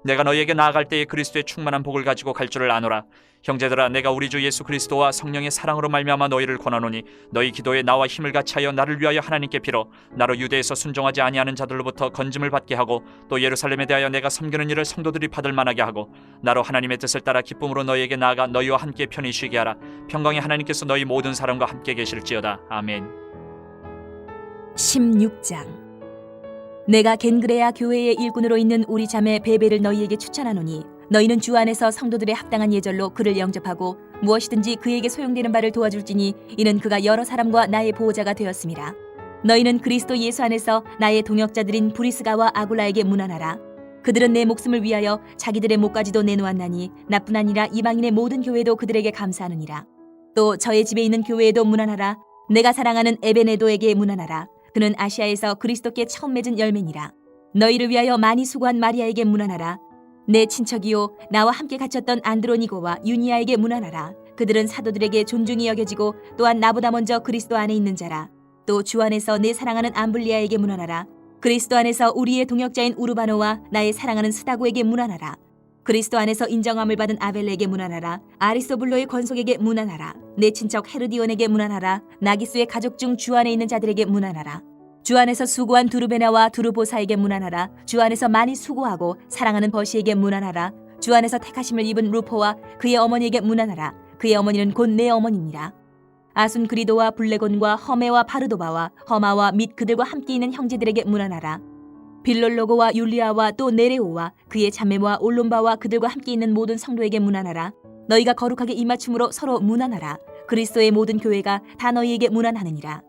내가 너희에게 나아갈 때에 그리스도의 충만한 복을 가지고 갈 줄을 아노라. 형제들아 내가 우리 주 예수 그리스도와 성령의 사랑으로 말미암아 너희를 권하노니 너희 기도에 나와 힘을 같이하여 나를 위하여 하나님께 빌어 나로 유대에서 순종하지 아니하는 자들로부터 건짐을 받게 하고 또 예루살렘에 대하여 내가 섬기는 일을 성도들이 받을 만하게 하고 나로 하나님의 뜻을 따라 기쁨으로 너희에게 나아가 너희와 함께 편히 쉬게 하라. 평강의 하나님께서 너희 모든 사람과 함께 계실지어다. 아멘. 16장. 내가 겐그레아 교회의 일꾼으로 있는 우리 자매 베베를 너희에게 추천하노니 너희는 주 안에서 성도들의 합당한 예절로 그를 영접하고 무엇이든지 그에게 소용되는 바를 도와줄지니 이는 그가 여러 사람과 나의 보호자가 되었음이라. 너희는 그리스도 예수 안에서 나의 동역자들인 브리스가와 아굴라에게 문안하라. 그들은 내 목숨을 위하여 자기들의 목까지도 내놓았나니 나뿐 아니라 이방인의 모든 교회도 그들에게 감사하느니라. 또 저의 집에 있는 교회에도 문안하라. 내가 사랑하는 에베네도에게 문안하라. 그는 아시아에서 그리스도께 처음 맺은 열매니라. 너희를 위하여 많이 수고한 마리아에게 문안하라. 내 친척이요 나와 함께 갇혔던 안드로니고와 유니아에게 문안하라. 그들은 사도들에게 존중이 여겨지고 또한 나보다 먼저 그리스도 안에 있는 자라. 또 주 안에서 내 사랑하는 암블리아에게 문안하라. 그리스도 안에서 우리의 동역자인 우르바노와 나의 사랑하는 스다고에게 문안하라. 그리스도 안에서 인정함을 받은 아벨레에게 문안하라. 아리스토블로의 권속에게 문안하라. 내 친척 헤르디온에게 문안하라. 나기스의 가족 중 주 안에 있는 자들에게 문안하라. 주 안에서 수고한 두르베나와 두르보사에게 문안하라. 주 안에서 많이 수고하고 사랑하는 버시에게 문안하라. 주 안에서 택하심을 입은 루포와 그의 어머니에게 문안하라. 그의 어머니는 곧 내 어머니니라. 아순그리도와 블레곤과 허메와 바르도바와 허마와 및 그들과 함께 있는 형제들에게 문안하라. 빌롤로고와 율리아와 또 네레오와 그의 자매와 올론바와 그들과 함께 있는 모든 성도에게 문안하라. 너희가 거룩하게 입맞춤으로 서로 문안하라. 그리스도의 모든 교회가 다 너희에게 문안하느니라.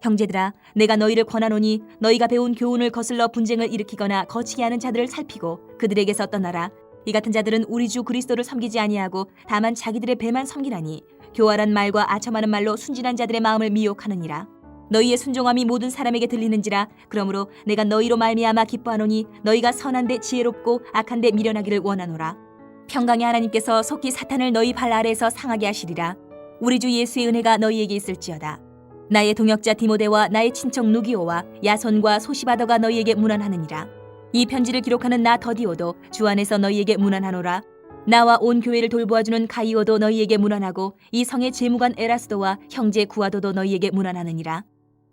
형제들아 내가 너희를 권하노니 너희가 배운 교훈을 거슬러 분쟁을 일으키거나 거치게 하는 자들을 살피고 그들에게서 떠나라. 이 같은 자들은 우리 주 그리스도를 섬기지 아니하고 다만 자기들의 배만 섬기나니 교활한 말과 아첨하는 말로 순진한 자들의 마음을 미혹하느니라. 너희의 순종함이 모든 사람에게 들리는지라. 그러므로 내가 너희로 말미암아 기뻐하노니 너희가 선한데 지혜롭고 악한데 미련하기를 원하노라. 평강의 하나님께서 속히 사탄을 너희 발 아래에서 상하게 하시리라. 우리 주 예수의 은혜가 너희에게 있을지어다. 나의 동역자 디모데와 나의 친척 누기오와 야손과 소시바더가 너희에게 문안하느니라. 이 편지를 기록하는 나 더디오도 주 안에서 너희에게 문안하노라. 나와 온 교회를 돌보아주는 가이오도 너희에게 문안하고 이 성의 재무관 에라스도와 형제 구아도도 너희에게 문안하느니라.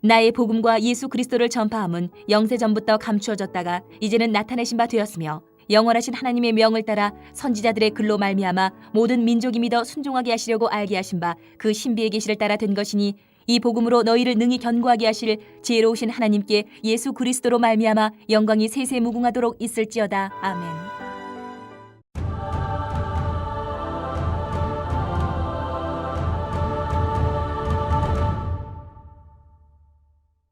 나의 복음과 예수 그리스도를 전파함은 영세 전부터 감추어졌다가 이제는 나타내신 바 되었으며 영원하신 하나님의 명을 따라 선지자들의 글로 말미암아 모든 민족이 믿어 순종하게 하시려고 알게 하신 바 그 신비의 계시를 따라 된 것이니 이 복음으로 너희를 능히 견고하게 하실 지혜로우신 하나님께 예수 그리스도로 말미암아 영광이 세세 무궁하도록 있을지어다. 아멘.